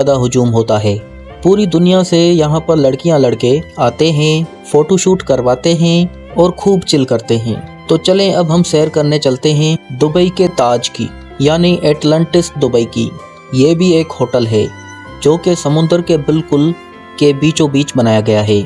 ज़्यादा हुजूम होता है। पूरी दुनिया से यहाँ पर लड़कियाँ लड़के आते हैं, फ़ोटो शूट करवाते हैं और खूब चिल करते हैं। तो चलें अब हम सैर करने चलते हैं दुबई के ताज की, यानी एटलांटिस दुबई की। ये भी एक होटल है जो कि समुंदर के बिल्कुल के बीचों बीच बनाया गया है।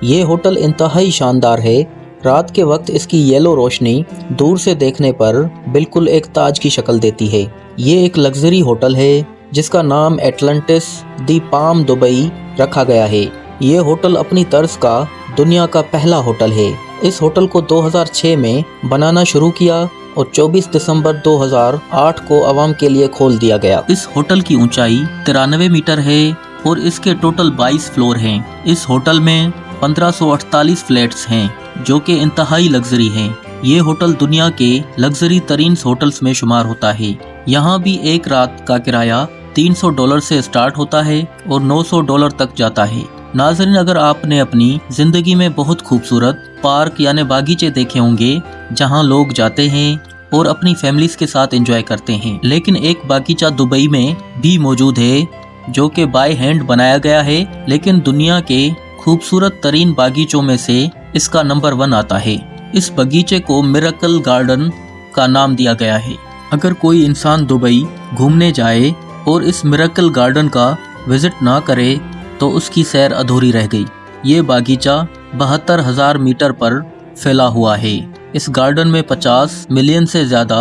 ये होटल इंतहाई शानदार है। रात के वक्त इसकी येलो रोशनी दूर से देखने पर बिल्कुल एक ताज की शक्ल देती है। ये एक लग्जरी होटल है जिसका नाम एटलांटिस दी पाम दुबई रखा गया है। ये होटल अपनी तर्ज का दुनिया का पहला होटल है। इस होटल को 2006 में बनाना शुरू किया और 24 दिसंबर 2008 को आवाम के लिए खोल दिया गया। इस होटल की ऊंचाई 93 मीटर है और इसके टोटल 22 फ्लोर हैं। इस होटल में 1548 फ्लैट्स हैं जो कि इंतहाई लग्जरी हैं। ये होटल दुनिया के लग्जरी तरीन होटल्स में शुमार होता है। यहाँ भी एक रात का किराया $300 से स्टार्ट होता है और $900 तक जाता है। नाज़रीन, अगर आपने अपनी ज़िंदगी में बहुत खूबसूरत पार्क यानी बागीचे देखे होंगे जहाँ लोग जाते हैं और अपनी फैमिलीज के साथ एंजॉय करते हैं, लेकिन एक बागीचा दुबई में भी मौजूद है जो कि बाय हैंड बनाया गया है, लेकिन दुनिया के खूबसूरत तरीन बागीचों में से इसका नंबर 1 आता है। इस बगीचे को मिरेकल गार्डन का नाम दिया गया है। अगर कोई इंसान दुबई घूमने जाए और इस मिरेकल गार्डन का विजिट ना करे तो उसकी सैर अधूरी रह गई। ये बागीचा 72,000 मीटर पर फैला हुआ है। इस गार्डन में 50 मिलियन से ज़्यादा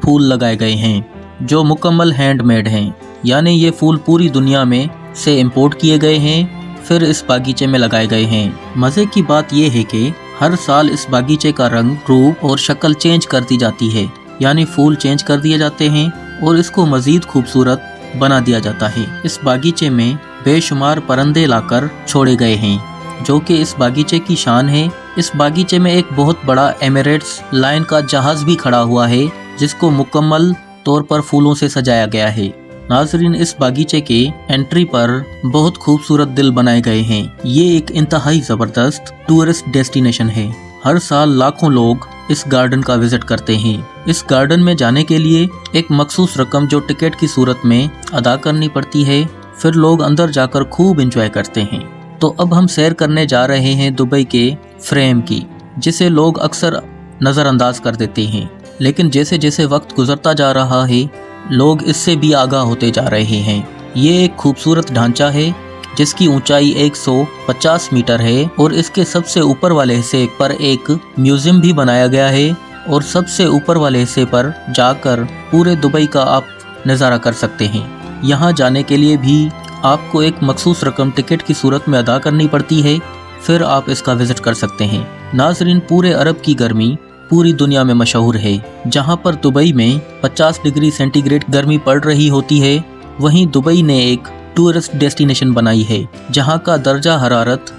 फूल लगाए गए हैं जो मुकम्मल हैंडमेड हैं, यानी ये फूल पूरी दुनिया में से इंपोर्ट किए गए हैं फिर इस बागीचे में लगाए गए हैं। मज़े की बात यह है कि हर साल इस बागीचे का रंग, रूप और शक्ल चेंज कर दी जाती है, यानी फूल चेंज कर दिए जाते हैं और इसको मज़ीद खूबसूरत बना दिया जाता है। इस बागीचे में बेशुमार परिंदे लाकर छोड़े गए हैं जो कि इस बागीचे की शान है। इस बागीचे में एक बहुत बड़ा एमिरेट्स लाइन का जहाज़ भी खड़ा हुआ है जिसको मुकम्मल तौर पर फूलों से सजाया गया है। नाजरीन, इस बागीचे के एंट्री पर बहुत खूबसूरत दिल बनाए गए हैं। ये एक इंतहाई ज़बरदस्त टूरिस्ट डेस्टिनेशन है। हर साल लाखों लोग इस गार्डन का विजिट करते हैं। इस गार्डन में जाने के लिए एक मखसूस रकम जो टिकट की सूरत में अदा करनी पड़ती है, फिर लोग अंदर जाकर खूब एंजॉय करते हैं। तो अब हम सैर करने जा रहे हैं दुबई के फ्रेम की, जिसे लोग अक्सर नज़रअंदाज कर देते हैं, लेकिन जैसे जैसे वक्त गुजरता जा रहा है लोग इससे भी आगाह होते जा रहे हैं। ये एक खूबसूरत ढांचा है जिसकी ऊंचाई 150 मीटर है और इसके सबसे ऊपर वाले हिस्से पर एक म्यूजियम भी बनाया गया है और सबसे ऊपर वाले हिस्से पर जाकर पूरे दुबई का आप नज़ारा कर सकते हैं। यहाँ जाने के लिए भी आपको एक मखसूस रकम टिकट की सूरत में अदा करनी पड़ती है, फिर आप इसका विजिट कर सकते हैं। नाजरीन, पूरे अरब की गर्मी पूरी दुनिया में मशहूर है। जहाँ पर दुबई में 50 डिग्री सेंटीग्रेड गर्मी पड़ रही होती है, वहीं दुबई ने एक टूरिस्ट डेस्टिनेशन बनाई है जहाँ का दर्जा हरारत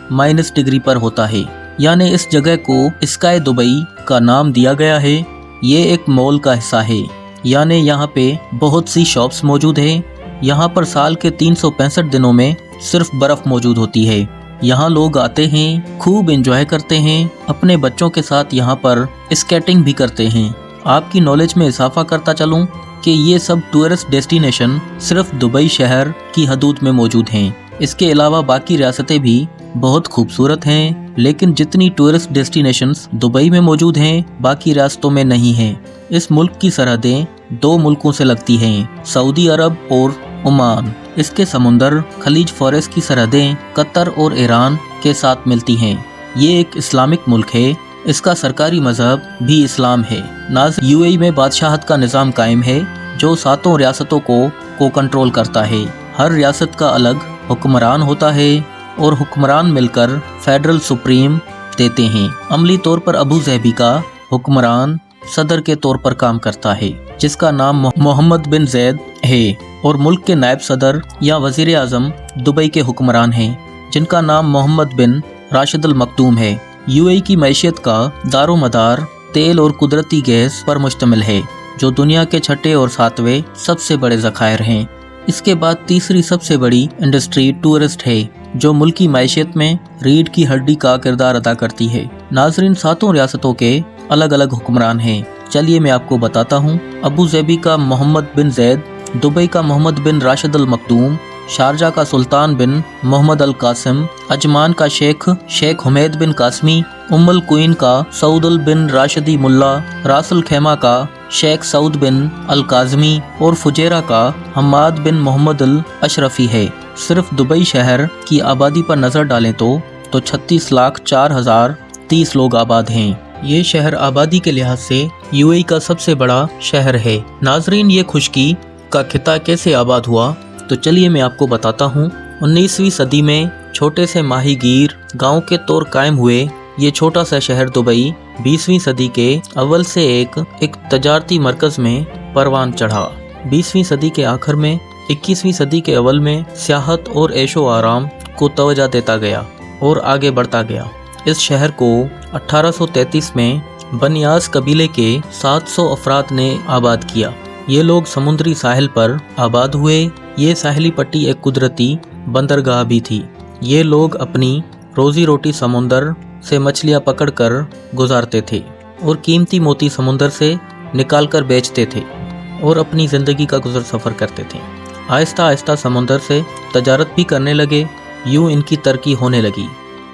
-डिग्री पर होता है, यानी इस जगह को स्काई दुबई का नाम दिया गया है। ये एक मॉल का हिस्सा है, यानी यहाँ पे बहुत सी शॉप्स मौजूद है। यहाँ पर साल के 365 दिनों में सिर्फ बर्फ मौजूद होती है। यहाँ लोग आते हैं, खूब एंजॉय करते हैं, अपने बच्चों के साथ यहाँ पर स्केटिंग भी करते हैं। आपकी नॉलेज में इजाफा करता चलूँ कि ये सब टूरिस्ट डेस्टिनेशन सिर्फ दुबई शहर की हदूद में मौजूद हैं। इसके अलावा बाकी रियासतें भी बहुत खूबसूरत हैं, लेकिन जितनी टूरिस्ट डेस्टिनेशंस दुबई में मौजूद हैं बाकी रियासतों में नहीं हैं। इस मुल्क की सरहदें 2 मुल्कों से लगती हैं, सऊदी अरब और ओमान। इसके समुंदर खलीज फॉरेस्ट की सरहदें कतर और ईरान के साथ मिलती हैं। ये एक इस्लामिक मुल्क है। इसका सरकारी मजहब भी इस्लाम है। यूएई में बादशाहत का निज़ाम कायम है जो 7 रियासतों को कंट्रोल करता है। हर रियासत का अलग हुक्मरान होता है और हुक्मरान मिलकर फेडरल सुप्रीम देते हैं। अमली तौर पर अबू ज़हबी का हुक्मरान सदर के तौर पर काम करता है जिसका नाम मोहम्मद बिन जैद है, और मुल्क के नायब सदर या वज़ीर आज़म दुबई के हुक्मरान हैं जिनका नाम मोहम्मद बिन राशिद अल मखदूम है। यूएई की मैशियत का दारोमदार तेल और कुदरती गैस पर मुश्तमिल है जो दुनिया के 6ठे और 7वें सबसे बड़े ज़खायर हैं। इसके बाद तीसरी सबसे बड़ी इंडस्ट्री टूरिस्ट है जो मुल्क की मैशियत में रीढ़ की हड्डी का किरदार अदा करती है। नाजरीन, 7 रियासतों के अलग अलग हुक्मरान हैं। चलिए मैं आपको बताता हूँ। अबू ज़हबी का मोहम्मद बिन जैद, दुबई का मोहम्मद बिन राशिद अल मखदूम, शारजा का सुल्तान बिन मोहम्मद अल कासिम, अजमान का शेख हुमैद बिन कासमी, उम्मुल क्वीन का सऊदुल बिन राशिदी मुल्ला, रासल खेमा का शेख सऊद बिन अल काज़मी और फुजेरा का हम्माद बिन मोहम्मद अल अशरफी है। सिर्फ दुबई शहर की आबादी पर नज़र डालें तो 36,04,030 लोग आबाद हैं। ये शहर आबादी के लिहाज से यूएई का सबसे बड़ा शहर है। नाजरीन, ये खुशकी का खिता कैसे आबाद हुआ, तो चलिए मैं आपको बताता हूँ। 19वीं सदी में छोटे से माहीगीर गांव के तौर कायम हुए ये छोटा सा शहर दुबई 20वीं सदी के अव्वल से एक तजारती मरकज़ में परवान चढ़ा। 20वीं सदी के आखिर में 21वीं सदी के अव्वल में सियाहत और ऐशो आराम को तवज्जो देता गया और आगे बढ़ता गया। इस शहर को 1833 में बनियास कबीले के 700 अफराद ने आबाद किया। ये लोग समुद्री साहिल पर आबाद हुए। ये साहिली पट्टी एक कुदरती बंदरगाह भी थी। ये लोग अपनी रोजी रोटी समुंदर से मछलियाँ पकड़कर गुजारते थे और कीमती मोती समुंदर से निकालकर बेचते थे और अपनी ज़िंदगी का गुजर सफ़र करते थे। आहिस्ता आहिस्ता समुंदर से तजारत भी करने लगे। यूँ इनकी तरक्की होने लगी।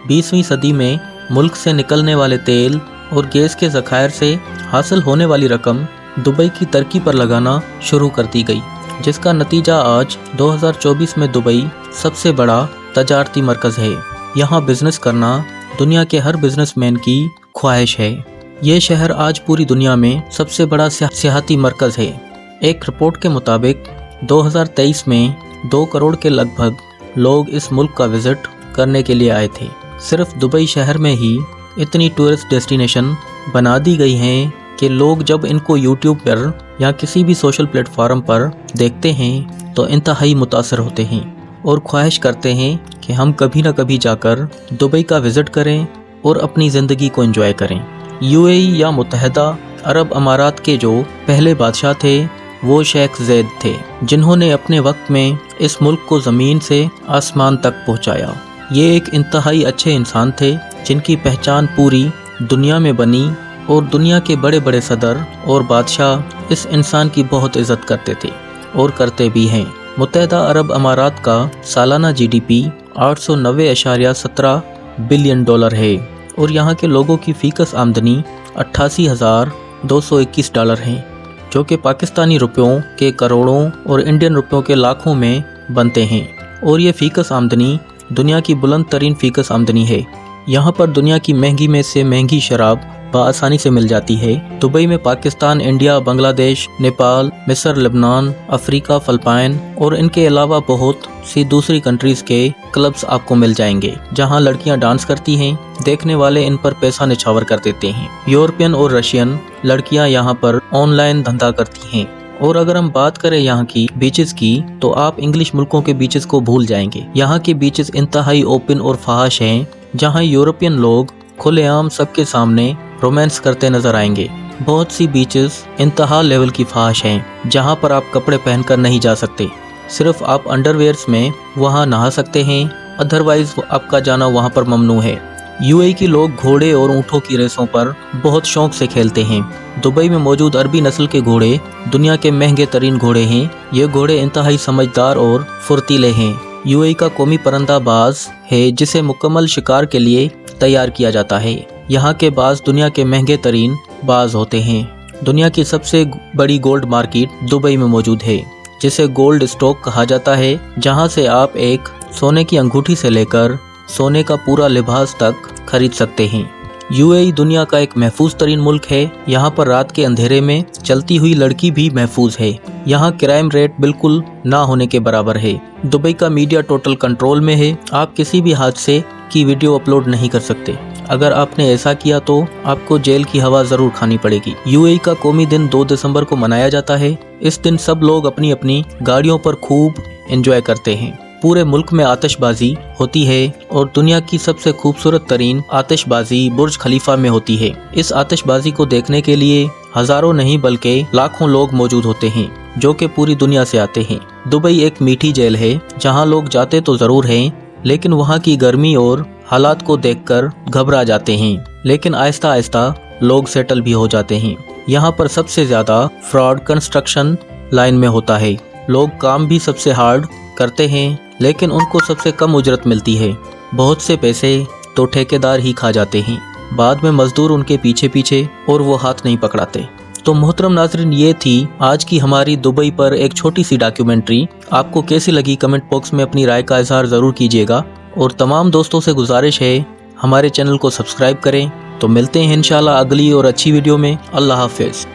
20वीं सदी में मुल्क से निकलने वाले तेल और गैस के ज़खायर से हासिल होने वाली रकम दुबई की तरक्की पर लगाना शुरू कर दी गई, जिसका नतीजा आज 2024 में दुबई सबसे बड़ा तजारती मरकज़ है। यहाँ बिजनेस करना दुनिया के हर बिजनेसमैन की ख्वाहिश है। ये शहर आज पूरी दुनिया में सबसे बड़ा सियाहती मरकज़ है। एक रिपोर्ट के मुताबिक 2023 में 2 करोड़ के लगभग लोग इस मुल्क का विज़िट करने के लिए आए थे। सिर्फ दुबई शहर में ही इतनी टूरिस्ट डेस्टिनेशन बना दी गई हैं कि लोग जब इनको यूट्यूब पर या किसी भी सोशल प्लेटफॉर्म पर देखते हैं तो इंतहाई मुतासर होते हैं और ख्वाहिश करते हैं कि हम कभी ना कभी जाकर दुबई का विज़िट करें और अपनी ज़िंदगी को एंजॉय करें। यूएई या मुत्तहदा अरब अमारात के जो पहले बादशाह थे वो शेख ज़ैद थे, जिन्होंने अपने वक्त में इस मुल्क को ज़मीन से आसमान तक पहुंचाया। ये एक इंतहाई अच्छे इंसान थे जिनकी पहचान पूरी दुनिया में बनी और दुनिया के बड़े बड़े सदर और बादशाह इस इंसान की बहुत इज़्ज़त करते थे और करते भी हैं। मुत्तहदा अरब अमारात का सालाना जीडीपी 890.17 बिलियन डॉलर है और यहाँ के लोगों की फ़ीकस आमदनी 88,221 डॉलर है, जो कि पाकिस्तानी रुपयों के करोड़ों और इंडियन रुपयों के लाखों में बनते हैं। और ये फ़ीकस आमदनी दुनिया की बुलंद तरीन फ़ीकस आमदनी है। यहाँ पर दुनिया की महंगी में से महंगी शराब बआसानी से मिल जाती है। दुबई में पाकिस्तान, इंडिया, बांग्लादेश, नेपाल, मिस्र, लेबनान, अफ्रीका, फिलिपाइन और इनके अलावा बहुत सी दूसरी कंट्रीज़ के क्लब्स आपको मिल जाएंगे, जहां लड़कियां डांस करती हैं। देखने वाले इन पर पैसा निछावर कर देते हैं। यूरोपियन और रशियन लड़कियां यहां पर ऑनलाइन धंधा करती हैं। और अगर हम बात करें यहाँ की बीचेस की, तो आप इंग्लिश मुल्कों के बीचेस को भूल जाएंगे। यहाँ के बीचेस इंतहाई ओपन और फहाश हैं, जहाँ यूरोपियन लोग खुलेआम सबके सामने रोमांस करते नजर आएंगे। बहुत सी बीचेस इंतहा लेवल की फहाश हैं, जहां पर आप कपड़े पहनकर नहीं जा सकते। सिर्फ आप अंडरवेयर्स में वहां नहा सकते हैं, अदरवाइज आपका जाना वहां पर ममनू है। यूएई के लोग घोड़े और ऊँटों की रेसों पर बहुत शौक से खेलते हैं। दुबई में मौजूद अरबी नस्ल के घोड़े दुनिया के महंगे तरीन घोड़े हैं। ये घोड़े इंतहाई समझदार और फुर्तीले हैं। यूएई का कौमी परिंदा बाज है, जिसे मुकम्मल शिकार के लिए तैयार किया जाता है। यहाँ के बाज दुनिया के महंगे तरीन बाज होते हैं। दुनिया की सबसे बड़ी गोल्ड मार्केट दुबई में मौजूद है, जिसे गोल्ड स्टॉक कहा जाता है, जहाँ से आप एक सोने की अंगूठी से लेकर सोने का पूरा लिबास तक खरीद सकते हैं। यूएई दुनिया का एक महफूज तरीन मुल्क है। यहाँ पर रात के अंधेरे में चलती हुई लड़की भी महफूज है। यहाँ क्राइम रेट बिल्कुल ना होने के बराबर है। दुबई का मीडिया टोटल कंट्रोल में है। आप किसी भी हादसे की वीडियो अपलोड नहीं कर सकते। अगर आपने ऐसा किया तो आपको जेल की हवा जरूर खानी पड़ेगी। यूएई का कौमी दिन 2 दिसंबर को मनाया जाता है। इस दिन सब लोग अपनी अपनी गाड़ियों पर खूब एंजॉय करते हैं। पूरे मुल्क में आतिशबाजी होती है और दुनिया की सबसे खूबसूरत तरीन आतिशबाजी बुर्ज खलीफा में होती है। इस आतिशबाजी को देखने के लिए हजारों नहीं बल्कि लाखों लोग मौजूद होते हैं, जो कि पूरी दुनिया से आते हैं। दुबई एक मीठी जेल है, जहां लोग जाते तो जरूर हैं, लेकिन वहां की गर्मी और हालात को देखकर घबरा जाते हैं। लेकिन आहिस्ता आहिस्ता लोग सेटल भी हो जाते हैं। यहाँ पर सबसे ज्यादा फ्रॉड कंस्ट्रक्शन लाइन में होता है। लोग काम भी सबसे हार्ड करते हैं, लेकिन उनको सबसे कम उजरत मिलती है। बहुत से पैसे तो ठेकेदार ही खा जाते हैं, बाद में मजदूर उनके पीछे पीछे और वो हाथ नहीं पकड़ाते। तो मोहतरम नाज़रीन, ये थी आज की हमारी दुबई पर एक छोटी सी डॉक्यूमेंट्री। आपको कैसी लगी कमेंट बॉक्स में अपनी राय का इजहार ज़रूर कीजिएगा, और तमाम दोस्तों से गुजारिश है हमारे चैनल को सब्सक्राइब करें। तो मिलते हैं इंशाल्लाह अगली और अच्छी वीडियो में। अल्लाह हाफिज़।